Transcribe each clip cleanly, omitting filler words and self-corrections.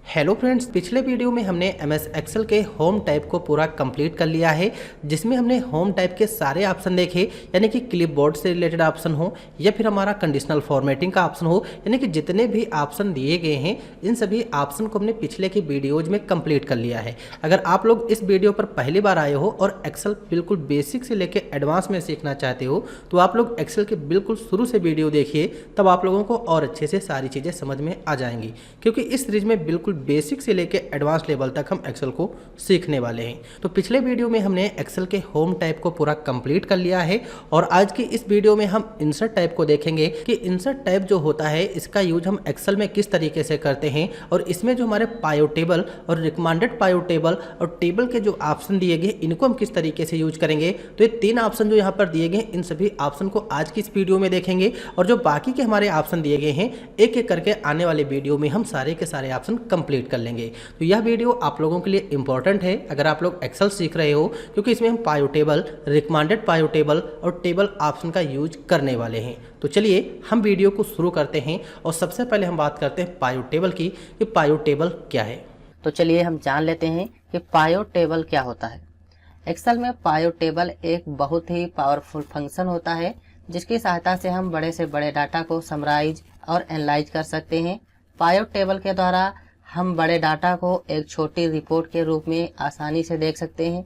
Hello friends, पिछले video में हमने एमएस एक्सेल के होम टाइप को पूरा कंप्लीट कर लिया है, जिसमें हमने होम टाइप के सारे ऑप्शन देखे, यानी कि क्लिपबोर्ड से रिलेटेड ऑप्शन हो या फिर हमारा कंडीशनल फॉर्मेटिंग का ऑप्शन हो, यानी कि जितने भी ऑप्शन दिए गए हैं इन सभी ऑप्शन को हमने पिछले की वीडियोज में कंप्लीट कर लिया है। अगर आप लोग इस वीडियो पर पहली बार आए हो और एक्सेल बिल्कुल बेसिक से लेकर एडवांस में सीखना चाहते हो तो आप लोग एक्सेल के बिल्कुल शुरू से वीडियो देखिए, तब आप लोगों को और अच्छे से सारी चीज़ें समझ में आ जाएंगी, क्योंकि इस सीरीज में बिल्कुल बेसिक से लेके एडवांस लेवल तक हम एक्सेल को सीखने वाले हैं। तो पिछले वीडियो में हमने एक्सेल के होम टाइप को पूरा कंप्लीट कर लिया है और आज की इस वीडियो में हम इंसर्ट टाइप को देखेंगे कि इंसर्ट टाइप जो होता है इसका यूज हम एक्सेल में किस तरीके से करते हैं और इसमें जो हमारे पाइवट टेबल और रिकमेंडेड पाइवट टेबल और टेबल के जो ऑप्शन दिए गए इनको हम किस तरीके से यूज करेंगे। तो ये तीन ऑप्शन जो यहाँ पर दिए गए इन सभी ऑप्शन को आज की इस वीडियो में देखेंगे और जो बाकी के हमारे ऑप्शन दिए गए हैं एक एक करके आने वाले वीडियो में हम सारे के सारे ऑप्शन कंप्लीट कर लेंगे। तो यह वीडियो आप लोगों के लिए इंपॉर्टेंट है अगर आप लोग एक्सेल सीख रहे हो, क्योंकि इसमें हम pivot table, recommended pivot table और टेबल ऑप्शन का यूज करने वाले हैं। तो चलिए हम वीडियो को शुरू करते हैं और सबसे पहले हम बात करते हैं पाइवट टेबल की कि पाइवट टेबल क्या है। तो चलिए हम जान लेते हैं कि पाइवट टेबल क्या होता है। एक्सेल में पाइवट टेबल एक बहुत ही पावरफुल फंक्शन होता है जिसकी सहायता से हम बड़े से बड़े डाटा को समराइज और एनालाइज कर सकते हैं। पाइवट टेबल के द्वारा हम बड़े डाटा को एक छोटी रिपोर्ट के रूप में आसानी से देख सकते हैं,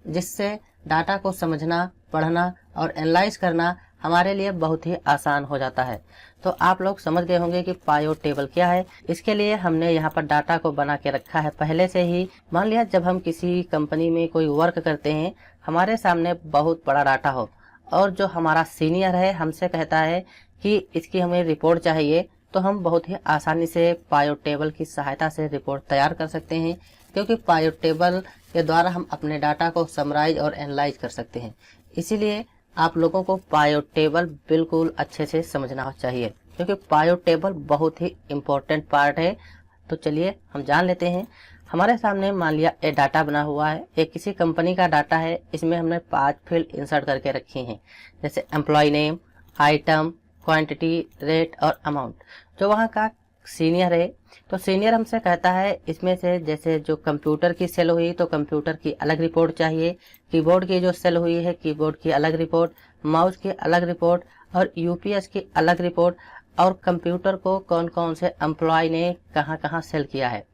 जिससे डाटा को समझना, पढ़ना और एनालाइज करना हमारे लिए बहुत ही आसान हो जाता है। तो आप लोग समझ गए होंगे कि पाइवट टेबल क्या है। इसके लिए हमने यहाँ पर डाटा को बना के रखा है पहले से ही। मान लिया जब हम किसी कंपनी में कोई वर्क करते हैं, हमारे सामने बहुत बड़ा डाटा हो और जो हमारा सीनियर है हमसे कहता है कि इसकी हमें रिपोर्ट चाहिए, तो हम बहुत ही आसानी से पाइवट टेबल की सहायता से रिपोर्ट तैयार कर सकते हैं, क्योंकि पाइवट टेबल के द्वारा हम अपने डाटा को समराइज और एनालाइज कर सकते हैं। इसीलिए आप लोगों को पाइवट टेबल बिल्कुल अच्छे से समझना चाहिए, क्योंकि पाइवट टेबल बहुत ही इम्पोर्टेंट पार्ट है। तो चलिए हम जान लेते हैं। हमारे सामने मान लिया एक डाटा बना हुआ है, एक किसी कंपनी का डाटा है। इसमें हमने 5 फील्ड इंसर्ट करके रखी हैं, जैसे employ name, item, quantity, rate और अमाउंट। जो वहाँ का सीनियर है, तो सीनियर हमसे कहता है इसमें से जैसे जो कंप्यूटर की सेल हुई तो कंप्यूटर की अलग रिपोर्ट चाहिए, कीबोर्ड की जो सेल हुई है कीबोर्ड की अलग रिपोर्ट, माउस की अलग रिपोर्ट और यूपीएस की अलग रिपोर्ट, और कंप्यूटर को कौन कौन से एम्प्लॉय ने कहाँ कहाँ सेल किया है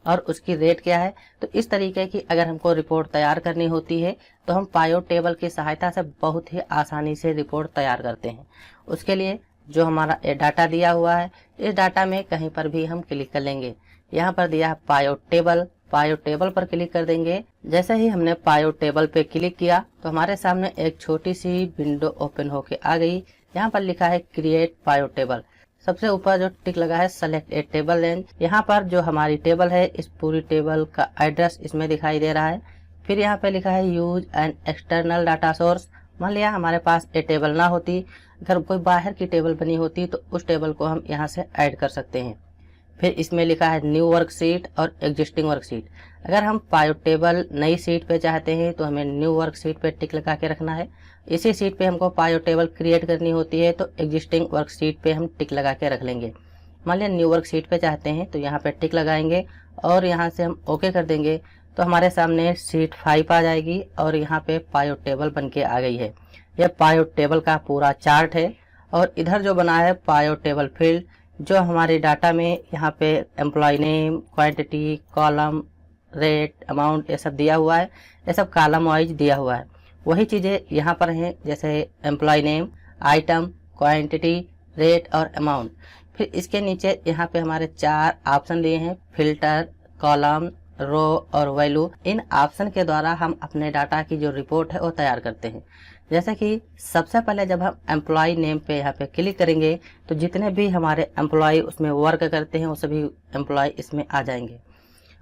और उसकी रेट क्या है। तो इस तरीके की अगर हमको रिपोर्ट तैयार करनी होती है तो हम पाइवट टेबल की सहायता से बहुत ही आसानी से रिपोर्ट तैयार करते हैं। उसके लिए जो हमारा डाटा दिया हुआ है, इस डाटा में कहीं पर भी हम क्लिक कर लेंगे। यहाँ पर दिया है पाइवट टेबल, पाइवट टेबल पर क्लिक कर देंगे। जैसे ही हमने पाइवट टेबल पे क्लिक किया तो हमारे सामने एक छोटी सी विंडो ओपन होके आ गई। यहाँ पर लिखा है क्रिएट पाइवट टेबल। सबसे ऊपर जो टिक लगा है सेलेक्ट ए टेबल रेंज, यहाँ पर जो हमारी टेबल है इस पूरी टेबल का एड्रेस इसमें दिखाई दे रहा है। फिर यहाँ पे लिखा है use an external data source. मान लिया हमारे पास ये टेबल ना होती, अगर कोई बाहर की टेबल बनी होती तो उस टेबल को हम यहाँ से ऐड कर सकते हैं। फिर इसमें लिखा है न्यू वर्कशीट और एग्जिस्टिंग वर्कशीट। अगर हम पाइवट टेबल नई सीट पे चाहते हैं तो हमें न्यू वर्कशीट पे टिक लगा के रखना है। इसी सीट पे हमको पाइवट टेबल क्रिएट करनी होती है तो एग्जिस्टिंग वर्कशीट पे हम टिक लगा के रख लेंगे। मान लिया न्यू वर्कशीट पे चाहते हैं तो यहाँ पे टिक लगाएंगे और यहाँ से हम ओके कर देंगे तो हमारे सामने शीट 5 आ जाएगी और यहाँ पे पाइवट टेबल बन के आ गई है। यह पाइवट टेबल का पूरा चार्ट है और इधर जो बना है पाइवट टेबल फील्ड, जो हमारे डाटा में यहाँ पे employ name, quantity, column, rate, amount ये सब दिया हुआ है। ये सब कॉलम वाइज दिया हुआ है। वही चीज़ें यहाँ पर हैं, जैसे employ name, item, quantity, rate और अमाउंट। फिर इसके नीचे यहाँ पे हमारे 4 ऑप्शन दिए हैं, फिल्टर, कॉलम, रो और वैल्यू। इन ऑप्शन के द्वारा हम अपने डाटा की जो रिपोर्ट है वो तैयार करते हैं। जैसे कि सबसे पहले जब हम एम्प्लॉय नेम पे यहाँ पे क्लिक करेंगे तो जितने भी हमारे एम्प्लॉय उसमें वर्क करते हैं वो सभी एम्प्लॉय इसमें आ जाएंगे।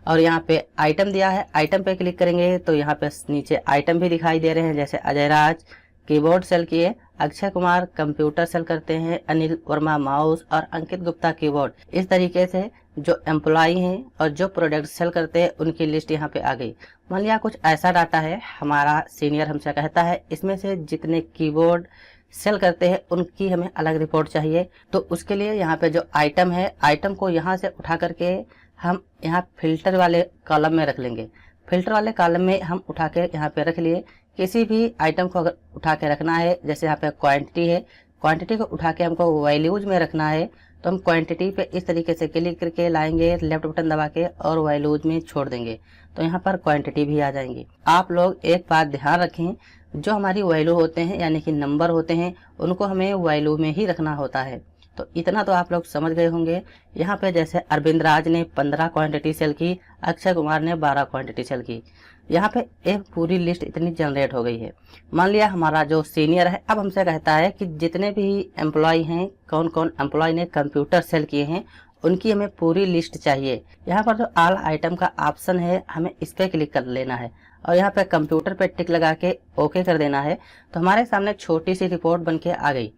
और यहाँ पे आइटम दिया है, आइटम पे क्लिक करेंगे तो यहाँ पे नीचे आइटम भी दिखाई दे रहे हैं, जैसे अजय राज कीबोर्ड सेल किए, अक्षय कुमार कंप्यूटर सेल करते हैं, अनिल वर्मा माउस और अंकित गुप्ता कीबोर्ड। इस तरीके से जो एम्प्लॉय हैं और जो प्रोडक्ट सेल करते हैं उनकी लिस्ट यहाँ पे आ गई। मान लिया कुछ ऐसा डाटा है, हमारा सीनियर हमसे कहता है इसमें से जितने कीबोर्ड सेल करते हैं उनकी हमें अलग रिपोर्ट चाहिए। तो उसके लिए यहाँ पे जो आइटम है, आइटम को यहाँ से उठा करके हम यहाँ फिल्टर वाले कॉलम में रख लेंगे। फिल्टर वाले कॉलम में हम उठा के यहाँ पे रख लिए। किसी भी आइटम को अगर उठा के रखना है, जैसे यहाँ पे क्वांटिटी है, क्वांटिटी को उठा के हमको वैल्यूज में रखना है, तो हम क्वांटिटी पे इस तरीके से क्लिक करके लाएंगे, लेफ्ट बटन दबा के और वैल्यूज में छोड़ देंगे, तो यहाँ पर क्वांटिटी भी आ जाएंगी। आप लोग एक बात ध्यान रखें, जो हमारी वैल्यू होते हैं यानी कि नंबर होते हैं, उनको हमें वैल्यू में ही रखना होता है। तो इतना तो आप लोग समझ गए होंगे। यहाँ पे जैसे अरविंद राज ने 15 क्वांटिटी सेल की, अक्षय कुमार ने 12 क्वांटिटी सेल की। यहाँ पे एक पूरी लिस्ट इतनी जनरेट हो गई है। मान लिया हमारा जो सीनियर है अब हमसे कहता है कि जितने भी एम्प्लॉय हैं, कौन कौन एम्प्लॉय ने कंप्यूटर सेल किए हैं, उनकी हमें पूरी लिस्ट चाहिए। यहाँ पर जो ऑल आइटम का ऑप्शन है, हमें इस पर क्लिक कर लेना है और यहाँ पे कंप्यूटर पे टिक लगा के ओके कर देना है। तो हमारे सामने छोटी सी रिपोर्ट बन के आ गई।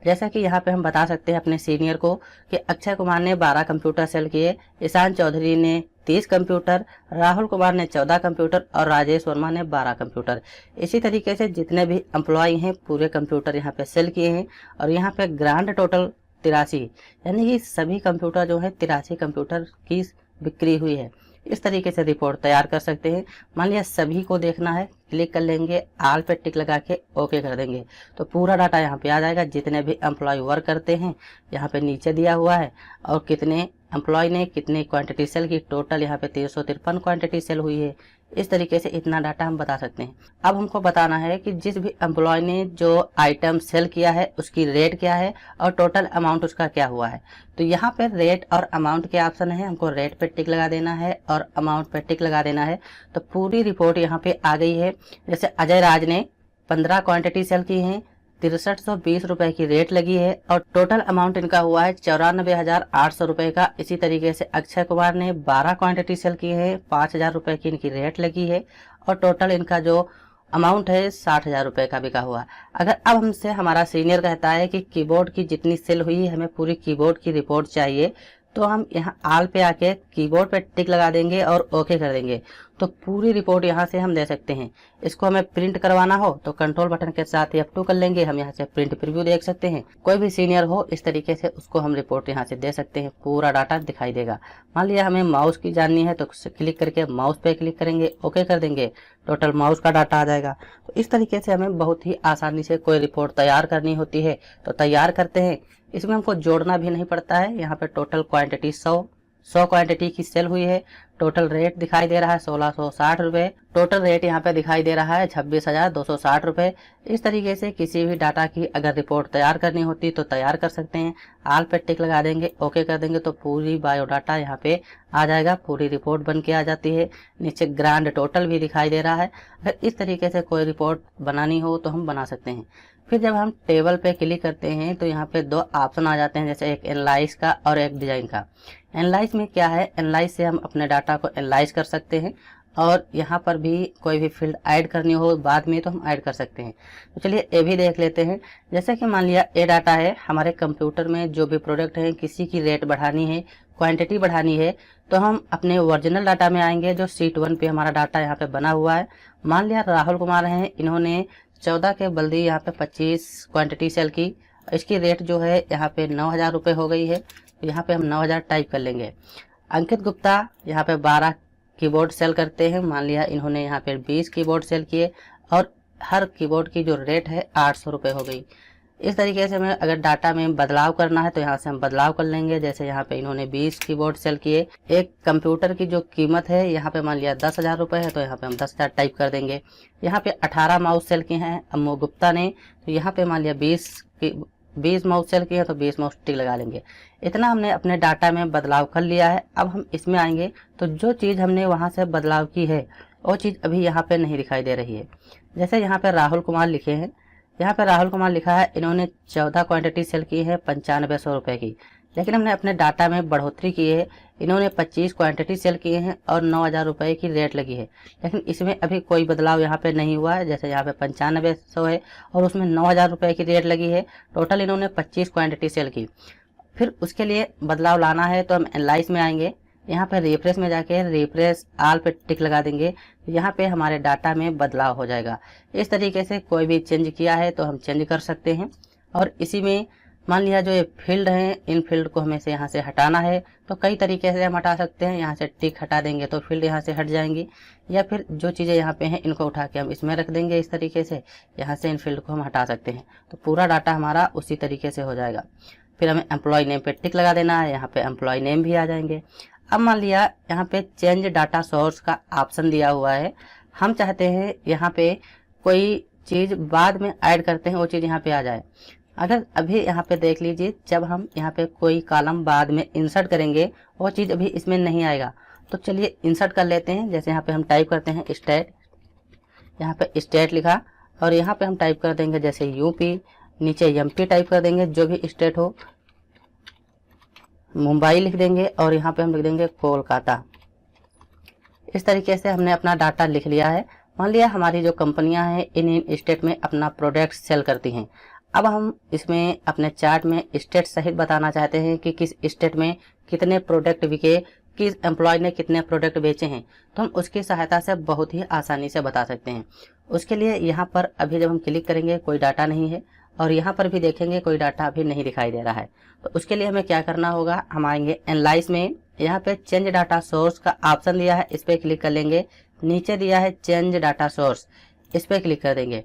जैसा कि यहाँ पे हम बता सकते हैं अपने सीनियर को कि अक्षय कुमार ने 12 कंप्यूटर सेल किए, ईशान चौधरी ने 30 कंप्यूटर, राहुल कुमार ने 14 कंप्यूटर और राजेश वर्मा ने 12 कंप्यूटर। इसी तरीके से जितने भी एम्प्लॉय हैं पूरे कंप्यूटर यहाँ पे सेल किए हैं। और यहाँ पे ग्रांड टोटल 83, यानी कि सभी कंप्यूटर जो है 83 कंप्यूटर की बिक्री हुई है। इस तरीके से रिपोर्ट तैयार कर सकते हैं। मान लिया सभी को देखना है, क्लिक कर लेंगे, आल पे टिक लगा के ओके कर देंगे, तो पूरा डाटा यहाँ पे आ जाएगा। जितने भी एम्प्लॉय वर्क करते हैं यहाँ पे नीचे दिया हुआ है, और कितने एम्प्लॉय ने कितनी क्वांटिटी सेल की, टोटल यहाँ पे 353 क्वांटिटी सेल हुई है। इस तरीके से इतना डाटा हम बता सकते हैं। अब हमको बताना है कि जिस भी एम्प्लॉय ने जो आइटम सेल किया है उसकी रेट क्या है और टोटल अमाउंट उसका क्या हुआ है। तो यहाँ पे रेट और अमाउंट के ऑप्शन है, हमको रेट पे टिक लगा देना है और अमाउंट पे टिक लगा देना है। तो पूरी रिपोर्ट यहाँ पे आ गई है। जैसे अजय राज ने 15 क्वांटिटी सेल की हैं, 6320 रुपए की रेट लगी है और टोटल अमाउंट इनका हुआ है 94,800 रुपए का। इसी तरीके से अक्षय कुमार ने 12 क्वांटिटी सेल की है, 5,000 रुपए की इनकी रेट लगी है और टोटल इनका जो अमाउंट है 60,000 रुपए का बिका हुआ। अगर अब हमसे हमारा सीनियर कहता है कि कीबोर्ड की जितनी सेल हुई हमें पूरी कीबोर्ड की रिपोर्ट चाहिए, तो हम यहाँ आल पे आके कीबोर्ड पे टिक लगा देंगे और ओके कर देंगे, तो पूरी रिपोर्ट यहाँ से हम दे सकते हैं। इसको हमें प्रिंट करवाना हो तो कंट्रोल बटन के साथ F2 कर लेंगे, हम यहाँ से प्रिंट प्रीव्यू देख सकते हैं। कोई भी सीनियर हो इस तरीके से उसको हम रिपोर्ट यहाँ से दे सकते हैं, पूरा डाटा दिखाई देगा। मान लिया हमें माउस की जाननी है तो क्लिक करके माउस पे क्लिक करेंगे, ओके कर देंगे, टोटल माउस का डाटा आ जाएगा। तो इस तरीके से हमें बहुत ही आसानी से कोई रिपोर्ट तैयार करनी होती है तो तैयार करते हैं। इसमें हमको जोड़ना भी नहीं पड़ता है। यहाँ पे टोटल क्वांटिटी 100 क्वांटिटी की सेल हुई है। टोटल रेट दिखाई दे रहा है 1660 रुपए। टोटल रेट यहाँ पे दिखाई दे रहा है 26,260 रुपए। इस तरीके से किसी भी डाटा की अगर रिपोर्ट तैयार करनी होती तो तैयार कर सकते हैं। आल पे टिक लगा देंगे, ओके कर देंगे, तो पूरी बायोडाटा यहाँ पे आ जाएगा, पूरी रिपोर्ट बन के आ जाती है। नीचे ग्रांड टोटल भी दिखाई दे रहा है। अगर इस तरीके से कोई रिपोर्ट बनानी हो तो हम बना सकते हैं। फिर जब हम टेबल पे क्लिक करते हैं तो यहाँ पे दो ऑप्शन आ जाते हैं, जैसे एक एनालाइज का और एक डिजाइन का। एनालाइज में क्या है, एनालाइज से हम अपने डाटा को एनालाइज कर सकते हैं और यहाँ पर भी कोई भी फील्ड ऐड करनी हो बाद में तो हम ऐड कर सकते हैं। तो चलिए ये भी देख लेते हैं। जैसे कि मान लिया ये डाटा है, हमारे कंप्यूटर में जो भी प्रोडक्ट है किसी की रेट बढ़ानी है, क्वांटिटी बढ़ानी है, तो हम अपने ओरिजिनल डाटा में आएंगे जो शीट 1 पे हमारा डाटा यहाँ पे बना हुआ है। मान लिया राहुल कुमार हैं, इन्होंने 14 के बल्दी यहाँ पे 25 क्वांटिटी सेल की। इसकी रेट जो है यहाँ पे 9,000 रुपये हो गई है, तो यहाँ पे हम 9,000 टाइप कर लेंगे। अंकित गुप्ता यहाँ पे 12 कीबोर्ड सेल करते हैं। मान लिया इन्होंने यहाँ पे 20 कीबोर्ड सेल किए और हर कीबोर्ड की जो रेट है 800 रुपये हो गई। इस तरीके से हमें अगर डाटा में बदलाव करना है तो यहाँ से हम बदलाव कर लेंगे। जैसे यहाँ पे इन्होंने 20 कीबोर्ड सेल किए, एक कंप्यूटर की जो कीमत है यहाँ पे मान लिया 10,000 रुपये है, तो यहाँ पे हम 10,000 टाइप कर देंगे। यहाँ पे 18 माउस सेल किए हैं अम्मू गुप्ता ने, तो यहाँ पे मान लिया 20 माउस सेल किए हैं, तो 20 माउस टिक लगा लेंगे। इतना हमने अपने डाटा में बदलाव कर लिया है। अब हम इसमें आएंगे तो जो चीज़ हमने वहाँ से बदलाव की है वो चीज़ अभी यहाँ पे नहीं दिखाई दे रही है। जैसे यहाँ पे राहुल कुमार लिखे हैं, यहाँ पे राहुल कुमार लिखा है, इन्होंने 14 क्वांटिटी सेल की है 9500 रुपये की, लेकिन हमने अपने डाटा में बढ़ोतरी की है। इन्होंने 25 क्वांटिटी सेल किए हैं और 9,000 रुपये की रेट लगी है, लेकिन इसमें अभी कोई बदलाव यहाँ पे नहीं हुआ है। जैसे यहाँ पे 9500 है और उसमें 9,000 रुपये की रेट लगी है। टोटल इन्होंने 25 क्वांटिटी सेल की। फिर उसके लिए बदलाव लाना है तो हम एनालाइज में आएंगे, यहाँ पे रिफ्रेश में जाके रिफ्रेश आल पे टिक लगा देंगे, यहाँ पे हमारे डाटा में बदलाव हो जाएगा। इस तरीके से कोई भी चेंज किया है तो हम चेंज कर सकते हैं। और इसी में मान लिया जो ये फील्ड हैं, इन फील्ड को हमें से यहाँ से हटाना है, तो कई तरीके से हम हटा सकते हैं। यहाँ से टिक हटा देंगे तो फील्ड यहाँ से हट जाएंगी, या फिर जो चीज़ें यहाँ पे हैं इनको उठा के हम इसमें रख देंगे। इस तरीके से यहाँ से इन फील्ड को हम हटा सकते हैं, तो पूरा डाटा हमारा उसी तरीके से हो जाएगा। फिर हमें एम्प्लॉय नेम पे टिक लगा देना है, यहाँ पे एम्प्लॉय नेम भी आ जाएंगे। अब मान लिया यहाँ पे चेंज डाटा सोर्स का ऑप्शन दिया हुआ है, हम चाहते हैं यहाँ पे कोई चीज़ बाद में ऐड करते हैं वो चीज़ यहाँ पे आ जाए। अगर अभी यहाँ पे देख लीजिए, जब हम यहाँ पे कोई कॉलम बाद में इंसर्ट करेंगे वो चीज़ अभी इसमें नहीं आएगा। तो चलिए इंसर्ट कर लेते हैं। जैसे यहाँ पे हम टाइप करते हैं स्टेट, यहाँ पे स्टेट लिखा, और यहाँ पे हम टाइप कर देंगे जैसे यूपी, नीचे एमपी टाइप कर देंगे, जो भी स्टेट हो। मुंबई लिख देंगे और यहाँ पे हम लिख देंगे कोलकाता। इस तरीके से हमने अपना डाटा लिख लिया है। मान लिया हमारी जो कंपनियां हैं इन स्टेट में अपना प्रोडक्ट सेल करती हैं। अब हम इसमें अपने चार्ट में स्टेट सहित बताना चाहते हैं कि किस स्टेट में कितने प्रोडक्ट बिके, किस एम्प्लॉय ने कितने प्रोडक्ट बेचे हैं, तो हम उसकी सहायता से बहुत ही आसानी से बता सकते हैं। उसके लिए यहाँ पर अभी जब हम क्लिक करेंगे कोई डाटा नहीं है, और यहाँ पर भी देखेंगे कोई डाटा अभी नहीं दिखाई दे रहा है। तो उसके लिए हमें क्या करना होगा, हम आएंगे एनालाइज में, यहाँ पे चेंज डाटा सोर्स का ऑप्शन दिया है, इस पर क्लिक कर लेंगे। नीचे दिया है चेंज डाटा सोर्स, इस पर क्लिक कर देंगे।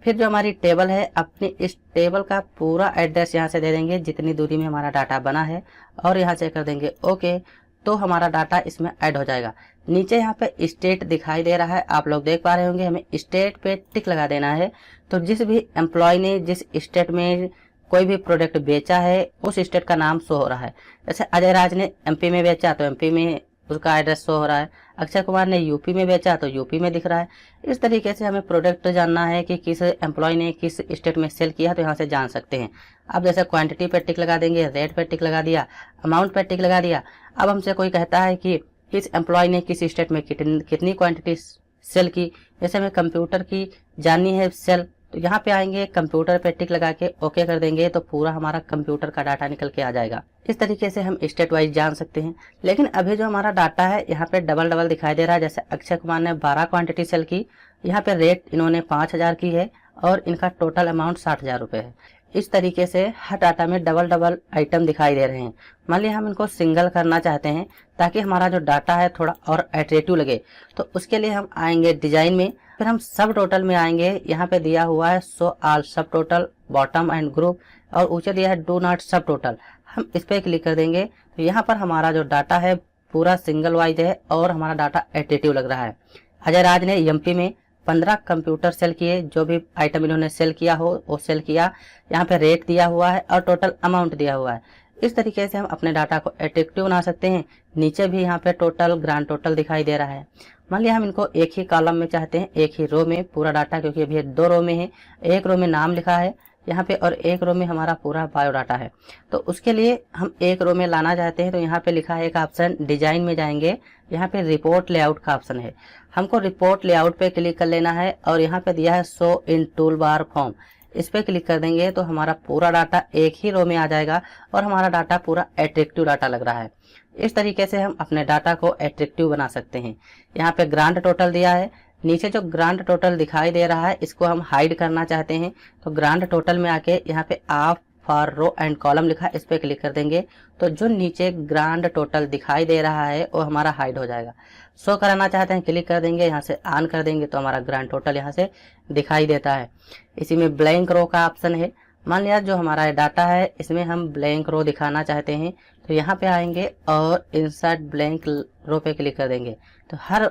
फिर जो हमारी टेबल है, अपनी इस टेबल का पूरा एड्रेस यहाँ से दे देंगे जितनी दूरी में हमारा डाटा बना है, और यहाँ से कर देंगे ओके। तो हमारा डाटा इसमें ऐड हो जाएगा। नीचे यहाँ पे स्टेट दिखाई दे रहा है, आप लोग देख पा रहे होंगे, हमें स्टेट पे टिक लगा देना है। तो जिस भी एम्प्लॉय ने जिस स्टेट में कोई भी प्रोडक्ट बेचा है उस स्टेट का नाम शो हो रहा है। जैसे अजय राज ने एमपी में बेचा तो एमपी में उसका एड्रेस शो हो रहा है, अक्षय कुमार ने यूपी में बेचा तो यूपी में दिख रहा है। इस तरीके से हमें प्रोडक्ट जानना है कि किस एम्प्लॉय ने किस स्टेट में सेल किया, तो यहाँ से जान सकते हैं। अब जैसे क्वांटिटी पे टिक लगा देंगे, रेट पे टिक लगा दिया, अमाउंट पे टिक लगा दिया। अब हमसे कोई कहता है कि किस एम्प्लॉय ने किस स्टेट में कितनी क्वांटिटी सेल की, जैसे हमें कंप्यूटर की जाननी है सेल, तो यहाँ पे आएंगे, कंप्यूटर पे टिक लगा के ओके कर देंगे, तो पूरा हमारा कंप्यूटर का डाटा निकल के आ जाएगा। इस तरीके से हम स्टेट वाइज जान सकते हैं। लेकिन अभी जो हमारा डाटा है यहाँ पे डबल डबल दिखाई दे रहा है। जैसे अक्षय कुमार ने 12 क्वांटिटी सेल की, यहाँ पे रेट इन्होंने 5000 की है, और इनका टोटल अमाउंट 60,000 रुपये है। इस तरीके से हर डाटा में डबल डबल आइटम दिखाई दे रहे हैं। मान लिया हम इनको सिंगल करना चाहते हैं ताकि हमारा जो डाटा है थोड़ा और अट्रैक्टिव लगे, तो उसके लिए हम आएंगे डिजाइन में, फिर हम सब टोटल में आएंगे। यहाँ पे दिया हुआ है शो ऑल सब टोटल, बॉटम एंड ग्रुप, और ऊंचे दिया है डू नॉट सब टोटल। हम इस पर क्लिक कर देंगे तो यहाँ पर हमारा जो डाटा है पूरा सिंगल वाइज है और हमारा डाटा अट्रैक्टिव लग रहा है। अजय राज ने एमपी में 15 कंप्यूटर सेल किए, जो भी आइटम इन्होंने सेल किया हो वो सेल किया। यहाँ पे रेट दिया हुआ है और टोटल अमाउंट दिया हुआ है। इस तरीके से हम अपने डाटा को अट्रैक्टिव बना सकते हैं। नीचे भी यहाँ पे टोटल ग्रांड टोटल दिखाई दे रहा है। मान लिया हम इनको एक ही कॉलम में चाहते हैं, एक ही रो में पूरा डाटा, क्योंकि अभी 2 रो में है। एक रो में नाम लिखा है यहाँ पे और एक रो में हमारा पूरा बायोडाटा है। तो उसके लिए हम एक रो में लाना चाहते हैं, तो यहाँ पे लिखा है एक ऑप्शन, डिजाइन में जाएंगे, यहाँ पे रिपोर्ट लेआउट का ऑप्शन है। हमको रिपोर्ट लेआउट पे क्लिक कर लेना है, और यहाँ पे दिया है show in tool bar form, इस पे क्लिक कर देंगे तो हमारा पूरा डाटा एक ही रो में आ जाएगा और हमारा डाटा पूरा अट्रैक्टिव डाटा लग रहा है। इस तरीके से हम अपने डाटा को अट्रैक्टिव बना सकते हैं। यहाँ पे ग्रांड टोटल दिया है, नीचे जो ग्रांड टोटल दिखाई दे रहा है इसको हम हाइड करना चाहते हैं, तो ग्रांड टोटल में आके यहाँ पे of for row and column लिखा है, इस पे क्लिक कर देंगे तो जो नीचे ग्रांड टोटल दिखाई दे रहा है वो हमारा हाइड हो जाएगा। शो कराना चाहते हैं, क्लिक कर देंगे, यहाँ से ऑन कर देंगे तो हमारा ग्रांड टोटल यहाँ से दिखाई देता है। इसी में ब्लैंक रो का ऑप्शन है। मान लिया जो हमारा डाटा है इसमें हम ब्लैंक रो दिखाना चाहते हैं, तो यहाँ पे आएंगे और इंसर्ट ब्लैंक रो पे क्लिक कर देंगे तो हर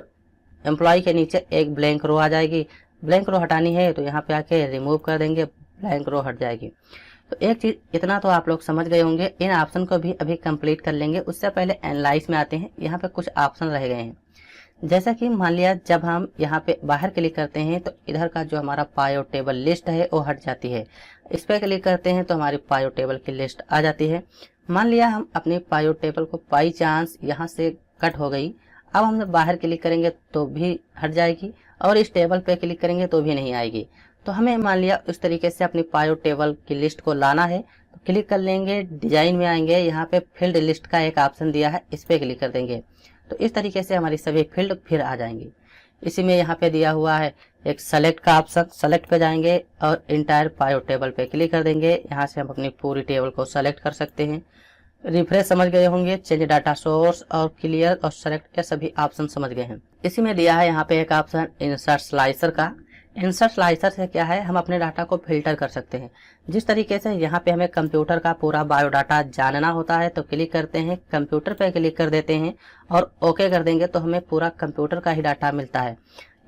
एम्प्लॉय के नीचे एक ब्लैंक रो आ जाएगी। ब्लैंक रो हटानी है तो यहाँ पे आके रिमूव कर देंगे, ब्लैंक रो हट जाएगी। तो एक चीज इतना तो आप लोग समझ गए होंगे। इन ऑप्शन को भी अभी कंप्लीट कर लेंगे, उससे पहले एनालाइज में आते हैं। यहाँ पे कुछ ऑप्शन रह गए हैं, जैसा कि मान लिया जब हम यहाँ पे बाहर क्लिक करते हैं तो इधर का जो हमारा पायो टेबल लिस्ट है वो हट जाती है। इस पर क्लिक करते हैं तो हमारी पायो टेबल की लिस्ट आ जाती है। मान लिया हम अपनी पायो टेबल को बाई चांस यहाँ से कट हो गई, अब हम बाहर क्लिक करेंगे तो भी हट जाएगी और इस टेबल पे क्लिक करेंगे तो भी नहीं आएगी। तो हमें मान लिया इस तरीके से अपनी पायो टेबल की लिस्ट को लाना है, तो क्लिक कर लेंगे, डिजाइन में आएंगे, यहाँ पे फील्ड लिस्ट का एक ऑप्शन दिया है, इस पे क्लिक कर देंगे तो इस तरीके से हमारी सभी फील्ड फिर आ जाएंगी। इसी में यहाँ पे दिया हुआ है एक सेलेक्ट का ऑप्शन, सेलेक्ट पे जाएंगे और इंटायर पायोट टेबल पे क्लिक कर देंगे। यहाँ से हम अपनी पूरी टेबल को सेलेक्ट कर सकते हैं। रिफ्रेश समझ गए होंगे, चेंज डाटा सोर्स और क्लियर और सेलेक्ट के सभी ऑप्शन समझ गए हैं। इसी में दिया है यहाँ पे एक ऑप्शन इंसर्ट स्लाइसर का। इंसर्ट स्लाइसर से क्या है, हम अपने डाटा को फिल्टर कर सकते हैं। जिस तरीके से यहाँ पे हमें कंप्यूटर का पूरा बायोडाटा जानना होता है तो क्लिक करते हैं, कंप्यूटर पे क्लिक कर देते हैं और ओके कर देंगे तो हमें पूरा कंप्यूटर का ही डाटा मिलता है।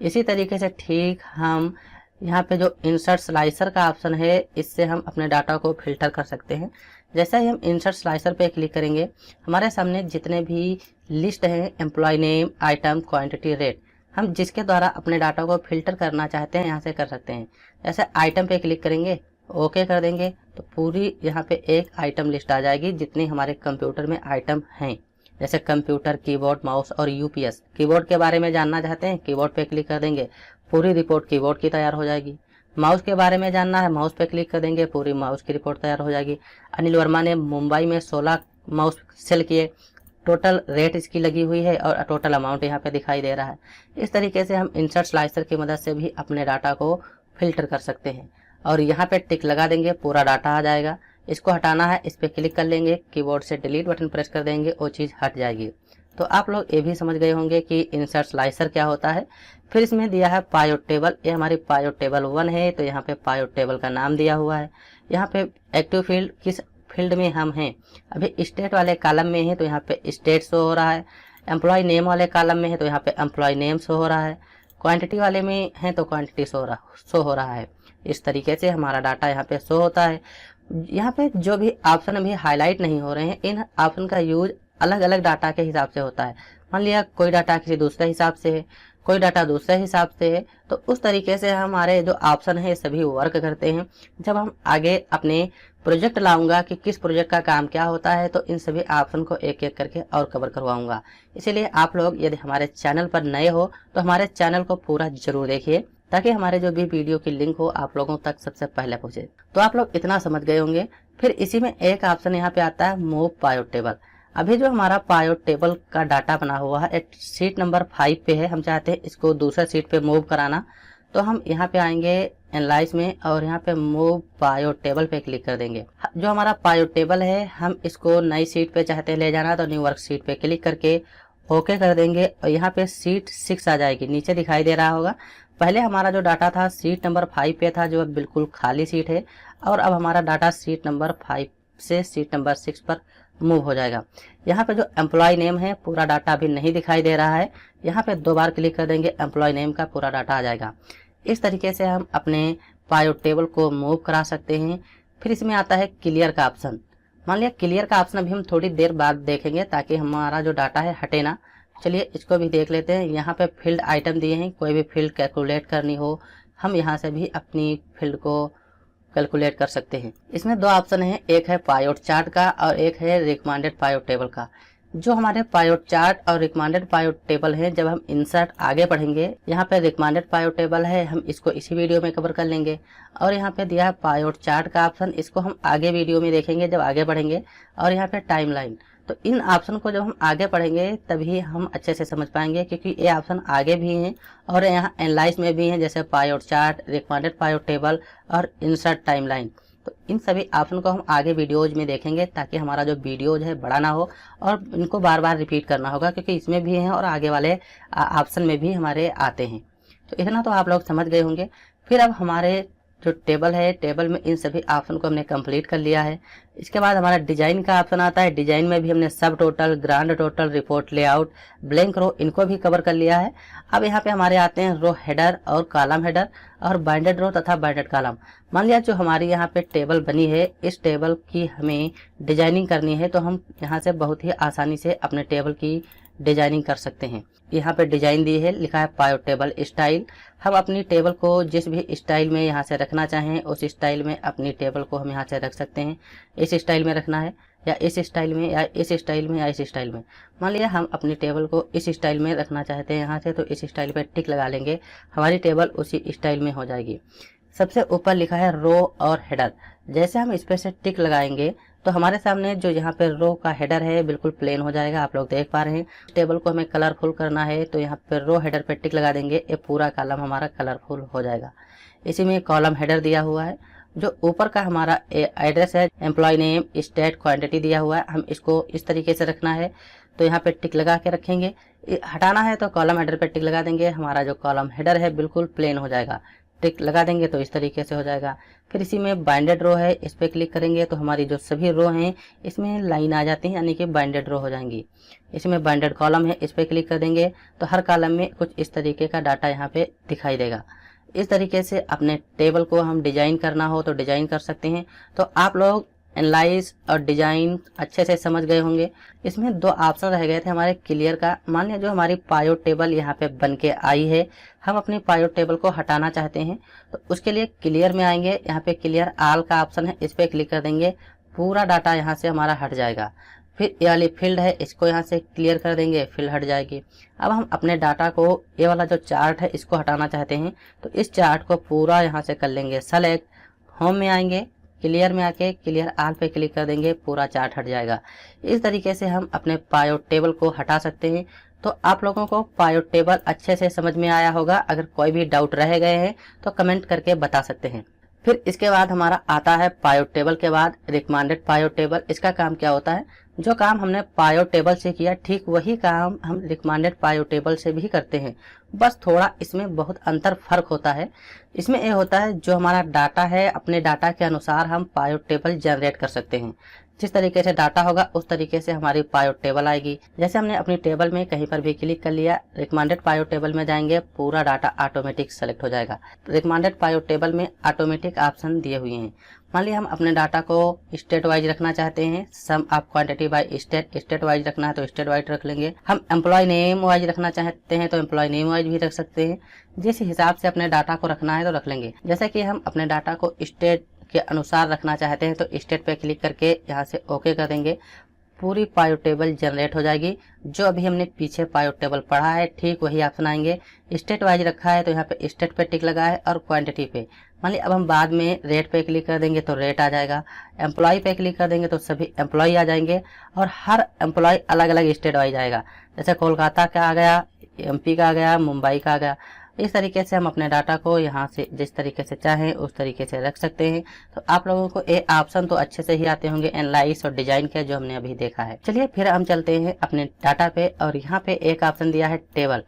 इसी तरीके से ठीक हम यहाँ पे जो इंसर्ट स्लाइसर का ऑप्शन है, इससे हम अपने डाटा को फिल्टर कर सकते हैं। जैसे ही हम इंसर्ट स्लाइसर पे क्लिक करेंगे, हमारे सामने जितने भी लिस्ट हैं, employ name, item, quantity, rate, हम जिसके द्वारा अपने डाटा को फिल्टर करना चाहते हैं यहाँ से कर सकते हैं। जैसे आइटम पे क्लिक करेंगे, ओके कर देंगे तो पूरी यहाँ पे एक आइटम लिस्ट आ जाएगी जितनी हमारे कंप्यूटर में आइटम हैं। जैसे कंप्यूटर, कीबोर्ड, माउस और यूपीएस। कीबोर्ड के बारे में जानना चाहते हैं, कीबोर्ड पे क्लिक कर देंगे, पूरी रिपोर्ट कीबोर्ड की तैयार हो जाएगी। माउस के बारे में जानना है, माउस पे क्लिक कर देंगे, पूरी माउस की रिपोर्ट तैयार हो जाएगी। अनिल वर्मा ने मुंबई में 16 माउस सेल किए, टोटल रेट इसकी लगी हुई है और टोटल अमाउंट यहाँ पे दिखाई दे रहा है। इस तरीके से हम इंसर्ट स्लाइसर की मदद से भी अपने डाटा को फिल्टर कर सकते हैं और यहाँ पे टिक लगा देंगे, पूरा डाटा आ जाएगा। इसको हटाना है, इस पे क्लिक कर लेंगे, कीबोर्ड से डिलीट बटन प्रेस कर देंगे, वो चीज़ हट जाएगी। तो आप लोग ये भी समझ गए होंगे कि इंसर्ट स्लाइसर क्या होता है। फिर इसमें दिया है पायोट टेबल। ये हमारी पायोट टेबल 1 है, तो यहाँ पे पायोट टेबल का नाम दिया हुआ है। यहाँ पे एक्टिव फील्ड किस फील्ड में हम हैं, अभी स्टेट वाले कॉलम में है तो यहाँ पे स्टेट शो हो रहा है। एम्प्लॉय नेम वाले कॉलम में है तो यहाँ पे एम्प्लॉय नेम शो हो रहा है। क्वांटिटी वाले में है तो क्वांटिटी शो हो रहा है। इस तरीके से हमारा डाटा यहाँ पे शो होता है। यहाँ पे जो भी ऑप्शन अभी हाईलाइट नहीं हो रहे हैं, इन ऑप्शन का यूज अलग अलग डाटा के हिसाब से होता है। मान लिया कोई डाटा किसी दूसरे हिसाब से है, कोई डाटा दूसरे हिसाब से है, तो उस तरीके से हमारे जो ऑप्शन है सभी वर्क करते हैं। जब हम आगे अपने प्रोजेक्ट लाऊंगा कि किस प्रोजेक्ट का काम क्या होता है तो इन सभी ऑप्शन को एक एक करके और कवर करवाऊंगा। इसीलिए आप लोग यदि हमारे चैनल पर नए हो तो हमारे चैनल को पूरा जरूर देखिए ताकि हमारे जो भी वीडियो की लिंक हो आप लोगों तक सबसे पहले पहुंचे। तो आप लोग इतना समझ गए होंगे। फिर इसी में एक ऑप्शन यहाँ पे आता है मूव पायोट टेबल। अभी जो हमारा पायोट टेबल का डाटा बना हुआ है एक शीट नंबर 5 पे है, हम चाहते हैं इसको दूसरा शीट पे मूव कराना। तो हम यहाँ पे आएंगे एनालाइज में और यहाँ पे मूव पायोट टेबल पे क्लिक कर देंगे। जो हमारा पायोट टेबल है हम इसको नई शीट पे चाहते हैं ले जाना, तो न्यू वर्क शीट पे क्लिक करके ओके कर देंगे और यहाँ पे शीट 6 आ जाएगी, नीचे दिखाई दे रहा होगा। पहले हमारा जो डाटा था शीट नंबर 5 पे था, जो बिल्कुल खाली शीट है, और अब हमारा डाटा शीट नंबर 5 से शीट नंबर 6 पर मूव हो जाएगा। यहाँ पे जो एम्प्लॉय नेम है पूरा डाटा अभी नहीं दिखाई दे रहा है, यहाँ पे 2 बार क्लिक कर देंगे, एम्प्लॉय नेम का पूरा डाटा आ जाएगा। इस तरीके से हम अपने पायोट टेबल को मूव करा सकते हैं। फिर इसमें आता है क्लियर का ऑप्शन। मान लिया क्लियर का ऑप्शन अभी हम थोड़ी देर बाद देखेंगे ताकि हमारा जो डाटा है हटे ना। चलिए इसको भी देख लेते हैं। यहाँ पे फील्ड आइटम दिए हैं, कोई भी फील्ड कैलकुलेट करनी हो हम यहाँ से भी अपनी फील्ड को कैलकुलेट कर सकते हैं। इसमें 2 ऑप्शन है, एक है पायोट चार्ट का और एक है रिकमेंडेड पायोट टेबल का। जो हमारे पायोट चार्ट और रिकमेंडेड पायोट टेबल है, जब हम इंसर्ट आगे बढ़ेंगे, यहाँ पे रिकमेंडेड पायोट टेबल है, हम इसको इसी वीडियो में कवर कर लेंगे। और यहाँ पे दिया है पायोट चार्ट का ऑप्शन, इसको हम आगे वीडियो में देखेंगे जब आगे बढ़ेंगे। और यहाँ पे टाइमलाइन, तो इन ऑप्शन को जब हम आगे पढ़ेंगे तभी हम अच्छे से समझ पाएंगे, क्योंकि ये ऑप्शन आगे भी हैं और यहाँ एनालाइज में भी हैं, जैसे पायोट चार्ट, रिकमेंडेड पायोट टेबल और इंसर्ट टाइमलाइन। तो इन सभी ऑप्शन को हम आगे वीडियोज में देखेंगे ताकि हमारा जो वीडियोज है बड़ा ना हो और इनको बार बार रिपीट करना होगा, क्योंकि इसमें भी हैं और आगे वाले ऑप्शन में भी हमारे आते हैं। तो इतना तो आप लोग समझ गए होंगे। फिर अब हमारे जो टेबल है, टेबल में इन सभी ऑप्शन को हमने कंप्लीट कर लिया है। इसके बाद हमारा डिजाइन का ऑप्शन आता है। डिजाइन में भी हमने सब total, grand total, report layout, blank row, इनको भी कवर कर लिया है। अब यहाँ पे हमारे आते हैं रो हेडर और कॉलम हेडर और बाइंडेड रो तथा बाइंडेड कॉलम। मान लिया जो हमारी यहाँ पे टेबल बनी है, इस टेबल की हमें डिजाइनिंग करनी है, तो हम यहाँ से बहुत ही आसानी से अपने टेबल की डिजाइनिंग कर सकते हैं। यहाँ पे डिजाइन दी है, लिखा है पायोट टेबल स्टाइल। हम अपनी टेबल को जिस भी स्टाइल में यहाँ से रखना चाहें उस स्टाइल में अपनी टेबल को हम यहाँ से रख सकते हैं। इस स्टाइल में रखना है या इस स्टाइल में या इस स्टाइल में या इस स्टाइल में। मान लिया हम अपनी टेबल को इस स्टाइल में रखना चाहते हैं यहाँ से, तो इस स्टाइल पे टिक लगा लेंगे, हमारी टेबल उसी स्टाइल में हो जाएगी। सबसे ऊपर लिखा है रो और हेडर। जैसे हम इस पे से टिक लगाएंगे तो हमारे सामने जो यहाँ पे रो का हेडर है बिल्कुल प्लेन हो जाएगा, आप लोग देख पा रहे हैं। टेबल को हमें कलरफुल करना है तो यहाँ पे रो हेडर पे टिक लगा देंगे, ये पूरा कॉलम हमारा कलरफुल हो जाएगा। इसी में कॉलम हेडर दिया हुआ है, जो ऊपर का हमारा एड्रेस है, एम्प्लॉय नेम, स्टेट, क्वांटिटी दिया हुआ है, हम इसको इस तरीके से रखना है। तो यहाँ पे टिक लगा के रखेंगे। हटाना है तो कॉलम हेडर पे टिक लगा देंगे, हमारा जो कॉलम हेडर है बिल्कुल प्लेन हो जाएगा। टिक लगा देंगे तो इस तरीके से हो जाएगा। फिर इसी में बाइंडेड रो है, इस पर क्लिक करेंगे तो हमारी जो सभी रो हैं इसमें लाइन आ जाती हैं, यानी कि बाइंडेड रो हो जाएंगी। इसमें बाइंडेड कॉलम है, इस पर क्लिक कर देंगे तो हर कॉलम में कुछ इस तरीके का डाटा यहाँ पे दिखाई देगा। इस तरीके से अपने टेबल को हम डिजाइन करना हो तो डिजाइन कर सकते हैं। तो आप लोग एनालाइज और डिजाइन अच्छे से समझ गए होंगे। इसमें दो ऑप्शन रह गए थे हमारे क्लियर का। मान लिया जो हमारी पायो टेबल यहाँ पे बन के आई है, हम अपनी पायो टेबल को हटाना चाहते हैं तो उसके लिए क्लियर में आएंगे, यहाँ पे क्लियर ऑल का ऑप्शन है, इस पर क्लिक कर देंगे, पूरा डाटा यहाँ से हमारा हट जाएगा। फिर ये वाली फील्ड है, इसको यहाँ से क्लियर कर देंगे, फील्ड हट जाएगी। अब हम अपने डाटा को, ये वाला जो चार्ट है इसको हटाना चाहते हैं तो इस चार्ट को पूरा यहाँ से कर लेंगे सेलेक्ट, होम में आएंगे, क्लियर में आके क्लियर ऑल पे क्लिक कर देंगे, पूरा चार्ट हट जाएगा। इस तरीके से हम अपने पायो टेबल को हटा सकते हैं। तो आप लोगों को पायो टेबल अच्छे से समझ में आया होगा। अगर कोई भी डाउट रह गए हैं तो कमेंट करके बता सकते हैं। फिर इसके बाद हमारा आता है पायो टेबल के बाद रिकमेंडेड पायो टेबल। इसका काम क्या होता है, जो काम हमने पायो टेबल से किया ठीक वही काम हम रिकमेंडेड पायो टेबल से भी करते हैं, बस थोड़ा इसमें बहुत अंतर फर्क होता है। इसमें यह होता है जो हमारा डाटा है, अपने डाटा के अनुसार हम पायो टेबल जनरेट कर सकते हैं। जिस तरीके से डाटा होगा उस तरीके से हमारी पायो टेबल आएगी। जैसे हमने अपनी टेबल में कहीं पर भी क्लिक कर लिया, रिकमेंडेड पायो टेबल में जाएंगे, पूरा डाटा ऑटोमेटिक सेलेक्ट हो जाएगा। रिकमेंडेड पायो टेबल में ऑटोमेटिक ऑप्शन दिए हुए हैं। मान लिया हम अपने डाटा को स्टेट वाइज रखना चाहते हैं, sum of quantity by state, state wise रखना है तो स्टेट वाइज रख लेंगे। हम एम्प्लॉय नेम वाइज रखना चाहते हैं तो एम्प्लॉय नेम वाइज भी रख सकते हैं। जिस हिसाब से अपने डाटा को रखना है तो रख लेंगे। जैसे कि हम अपने डाटा को स्टेट के अनुसार रखना चाहते हैं तो स्टेट पे क्लिक करके यहाँ से ओके कर देंगे, पूरी पायो टेबल जनरेट हो जाएगी। जो अभी हमने पीछे पायो टेबल पढ़ा है ठीक वही ऑप्शन आएंगे। स्टेट वाइज रखा है तो यहाँ पे स्टेट पे टिक लगा है और क्वांटिटी पे। मान लीजिए अब हम बाद में रेट पे क्लिक कर देंगे तो रेट आ जाएगा, एम्प्लॉय पे क्लिक कर देंगे तो सभी एम्प्लॉय आ जाएंगे और हर एम्प्लॉय अलग अलग स्टेट वाइज आएगा। जैसे कोलकाता का आ गया, एमपी का आ गया, मुंबई का आ गया। इस तरीके से हम अपने डाटा को यहाँ से जिस तरीके से चाहें उस तरीके से रख सकते हैं। तो आप लोगों को ये ऑप्शन तो अच्छे से ही आते होंगे एनालाइज और डिजाइन के, जो हमने अभी देखा है। चलिए फिर हम चलते हैं अपने डाटा पे और यहाँ पे एक ऑप्शन दिया है टेबल।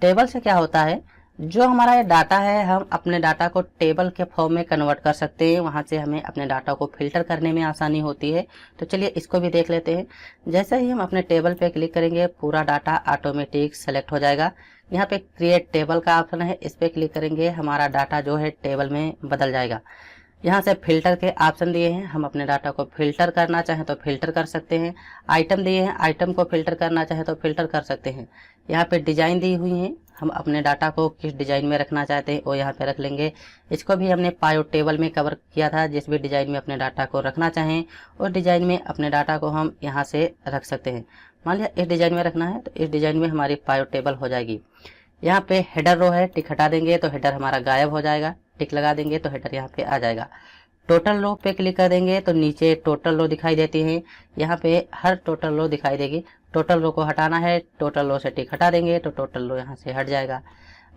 टेबल से क्या होता है, जो हमारा ये डाटा है हम अपने डाटा को टेबल के फॉर्म में कन्वर्ट कर सकते हैं। वहां से हमें अपने डाटा को फिल्टर करने में आसानी होती है। तो चलिए इसको भी देख लेते हैं। जैसे ही हम अपने टेबल पे क्लिक करेंगे पूरा डाटा ऑटोमेटिक सेलेक्ट हो जाएगा। यहाँ पे क्रिएट टेबल का ऑप्शन है, इस पे क्लिक करेंगे, हमारा डाटा जो है टेबल में बदल जाएगा। यहाँ से फिल्टर के ऑप्शन दिए हैं, हम अपने डाटा को फिल्टर करना चाहें तो फिल्टर कर सकते हैं। आइटम दिए हैं, आइटम को फिल्टर करना चाहें तो फिल्टर कर सकते हैं। यहाँ पे डिजाइन दी हुई है, हम अपने डाटा को किस डिजाइन में रखना चाहते हैं वो यहाँ पे रख लेंगे। इसको भी हमने पायो टेबल में कवर किया था। जिस भी डिजाइन में अपने डाटा को रखना चाहें उस डिजाइन में अपने डाटा को हम यहाँ से रख सकते हैं। मान लिया इस डिजाइन में रखना है तो इस डिजाइन में हमारी पायो टेबल हो जाएगी। यहाँ पे हेडर रो है, टिक हटा देंगे तो हेडर हमारा गायब हो जाएगा, टिक लगा देंगे तो हेडर यहाँ पे आ जाएगा। टोटल रो पे क्लिक कर देंगे तो नीचे टोटल रो दिखाई देती है, यहाँ पे हर टोटल रो दिखाई देगी। टोटल रो को हटाना है, टोटल रो से टिक हटा देंगे तो टोटल रो यहाँ से हट जाएगा।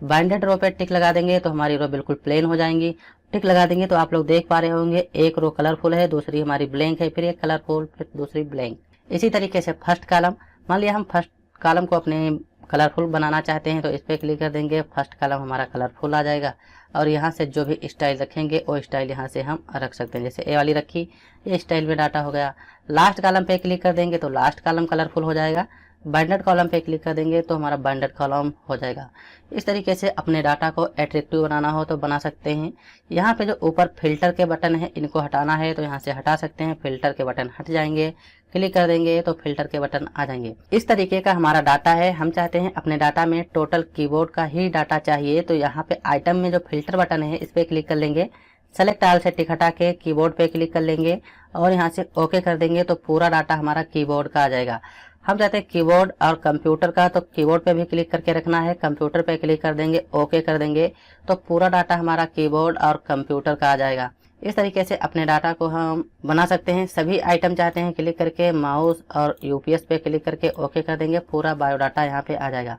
बाइंडेड रो पे टिक लगा देंगे तो हमारी रो बिल्कुल प्लेन हो जाएंगी। टिक लगा देंगे तो आप लोग देख पा रहे होंगे एक रो कलरफुल है, दूसरी हमारी ब्लैंक है, फिर एक कलरफुल, फिर दूसरी ब्लैंक। इसी तरीके से फर्स्ट कॉलम, मान लिया हम फर्स्ट कॉलम को अपने कलरफुल बनाना चाहते हैं तो इस पर क्लिक कर देंगे, फर्स्ट कॉलम हमारा कलरफुल आ जाएगा। और यहाँ से जो भी स्टाइल रखेंगे वो स्टाइल यहाँ से हम रख सकते हैं। जैसे ए वाली रखी, ये स्टाइल में डाटा हो गया। लास्ट कॉलम पे क्लिक कर देंगे तो लास्ट कॉलम कलरफुल हो जाएगा। बाइंडेड कॉलम पे क्लिक कर देंगे तो हमारा बाइंडेड कॉलम हो जाएगा। इस तरीके से अपने डाटा को एट्रैक्टिव बनाना हो तो बना सकते हैं। यहाँ पे जो ऊपर फिल्टर के बटन है इनको हटाना है तो यहाँ से हटा सकते हैं, फिल्टर के बटन हट जाएंगे, क्लिक कर देंगे तो फिल्टर के बटन आ जाएंगे। इस तरीके का हमारा डाटा है। हम चाहते हैं अपने डाटा में टोटल कीबोर्ड का ही डाटा चाहिए तो यहाँ पे आइटम में जो फिल्टर बटन है इस पे क्लिक कर लेंगे, सेलेक्ट ऑल से टिक हटा के कीबोर्ड पे क्लिक कर लेंगे और यहाँ से ओके कर देंगे तो पूरा डाटा हमारा कीबोर्ड का आ जाएगा। हम चाहते हैं कीबोर्ड और कंप्यूटर का, तो कीबोर्ड पे भी क्लिक करके रखना है, कंप्यूटर पे क्लिक कर देंगे, ओके कर देंगे तो पूरा डाटा हमारा कीबोर्ड और कंप्यूटर का आ जाएगा। इस तरीके से अपने डाटा को हम बना सकते हैं। सभी आइटम चाहते हैं क्लिक करके माउस और यूपीएस पे क्लिक करके ओके कर देंगे, पूरा बायोडाटा यहाँ पे आ जाएगा।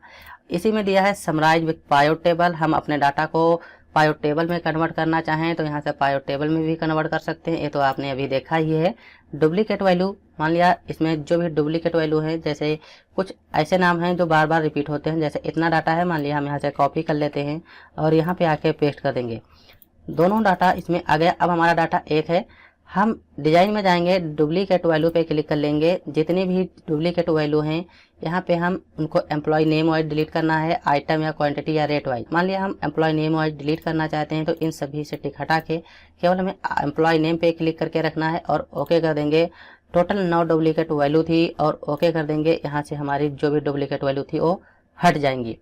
इसी में दिया है समराइज विथ पायोट टेबल। हम अपने डाटा को पायोट टेबल में कन्वर्ट करना चाहें तो यहाँ से पायोट टेबल में भी कन्वर्ट कर सकते हैं। ये तो आपने अभी देखा ही है। डुप्लीकेट वैल्यू, मान लिया इसमें जो भी डुप्लीकेट वैल्यू है, जैसे कुछ ऐसे नाम हैं जो बार बार रिपीट होते हैं, जैसे इतना डाटा है, मान लिया हम यहाँ से कॉपी कर लेते हैं और यहाँ पे आके पेस्ट कर देंगे। दोनों डाटा इसमें आ गया। अब हमारा डाटा एक है। हम डिजाइन में जाएंगे, डुप्लीकेट वैल्यू पे क्लिक कर लेंगे। जितनी भी डुप्लीकेट वैल्यू हैं यहाँ पे हम उनको एम्प्लॉय नेम वाइज डिलीट करना है, आइटम या क्वांटिटी या रेट वाइज। मान लिया हम एम्प्लॉय नेम वाइज डिलीट करना चाहते हैं तो इन सभी से टिक हटा के केवल हमें एम्प्लॉय नेम पे क्लिक करके रखना है और ओके कर देंगे। टोटल 9 डुप्लीकेट वैल्यू थी और ओके कर देंगे। यहाँ से हमारी जो भी डुप्लीकेट वैल्यू थी वो हट जाएंगी।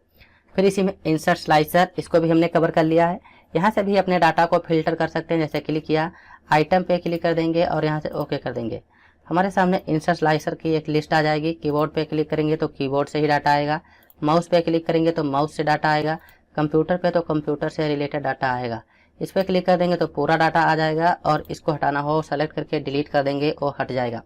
फिर इसी में इंसर्ट स्लाइसर, इसको भी हमने कवर कर लिया है। यहाँ से भी अपने डाटा को फिल्टर कर सकते हैं। जैसे क्लिक किया, आइटम पे क्लिक कर देंगे और यहाँ से ओके कर देंगे। हमारे सामने इंसर्ट स्लाइसर की एक लिस्ट आ जाएगी। कीबोर्ड पे क्लिक करेंगे तो कीबोर्ड से ही डाटा आएगा, माउस पे क्लिक करेंगे तो माउस से डाटा आएगा, कंप्यूटर पे तो कंप्यूटर से रिलेटेड डाटा आएगा। इस पर क्लिक कर देंगे तो पूरा डाटा आ जाएगा और इसको हटाना हो सेलेक्ट करके डिलीट कर देंगे, वो हट जाएगा।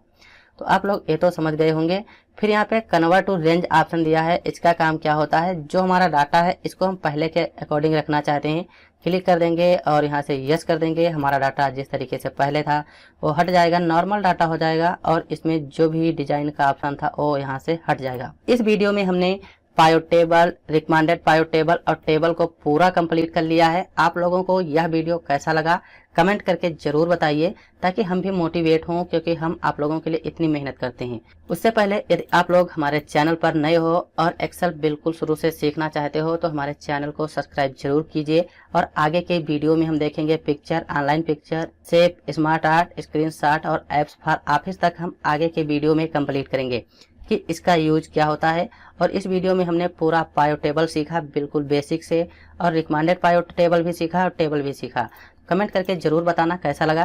तो आप लोग ये तो समझ गए होंगे। फिर यहाँ पे कन्वर्ट टू रेंज ऑप्शन दिया है। इसका काम क्या होता है, जो हमारा डाटा है इसको हम पहले के अकॉर्डिंग रखना चाहते हैं, क्लिक कर देंगे और यहाँ से यस कर देंगे। हमारा डाटा जिस तरीके से पहले था वो हट जाएगा, नॉर्मल डाटा हो जाएगा और इसमें जो भी डिजाइन का ऑप्शन था वो यहाँ से हट जाएगा। इस वीडियो में हमने पायोट टेबल, रिकमेंडेड पायोट टेबल और टेबल को पूरा कंप्लीट कर लिया है। आप लोगों को यह वीडियो कैसा लगा कमेंट करके जरूर बताइए, ताकि हम भी मोटिवेट हों, क्योंकि हम आप लोगों के लिए इतनी मेहनत करते हैं। उससे पहले यदि आप लोग हमारे चैनल पर नए हो और एक्सेल बिल्कुल शुरू से सीखना चाहते हो तो हमारे चैनल को सब्सक्राइब जरूर कीजिए। और आगे के वीडियो में हम देखेंगे picture, online picture, shape, smart art, screenshot और एप्स फॉर ऑफिस तक हम आगे के वीडियो में कंप्लीट करेंगे कि इसका यूज क्या होता है। और इस वीडियो में हमने पूरा पायोट टेबल सीखा बिल्कुल बेसिक से, और रिकमेंडेड पायोट टेबल भी सीखा और टेबल भी सीखा। कमेंट करके जरूर बताना कैसा लगा।